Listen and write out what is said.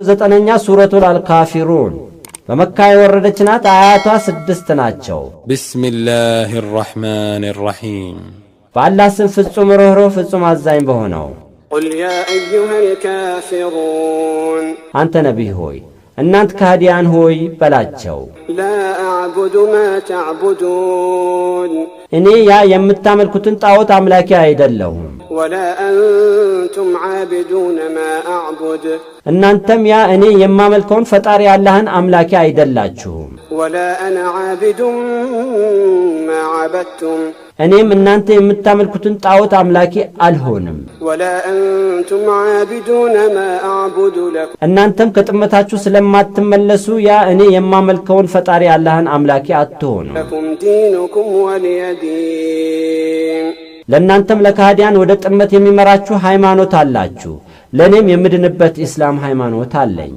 ዘጠነኛ ሱረቱል አልካፊሩን በመካ የወረደች ናት። አያቷ 6 ናቸው። ቢስሚላሂር ረህማኒር ረሂም በአላህ ስም ፍጹም ርኅሩህ ፍጹም አዛኝ በሆነው። ቁል ያ አዩሀል ካፊሩን አንተ ነቢይ ሆይ እናንት ከሃዲያን ሆይ በላቸው። ላ አዕቡዱ ማ ተዕቡዱን እኔ ያ የምታመልኩትን ጣዖት አምላኪ አይደለሁም። ወላ አንቱም ዓቢዱነ ማ አዕቡድ እናንተም ያ እኔ የማመልከውን ፈጣሪ አላህን አምላኪ አይደላችሁም። ወላ አነ ዓቢዱን ማ ዓበድቱም እኔም እናንተ የምታመልኩትን ጣዖት አምላኪ አልሆንም። ወላ አንቱም ዓቢዱነ ማ አዕቡዱ ለኩም እናንተም ከጥመታችሁ ስለማትመለሱ ያ እኔ የማመልከውን ፈጣሪ አላህን አምላኪ አትሆኑም። ለኩም ዲኑኩም ወሊየ ዲን ለእናንተም ለካህዲያን ወደ ጥመት የሚመራችሁ ሃይማኖት አላችሁ፣ ለእኔም የምድንበት ኢስላም ሃይማኖት አለኝ።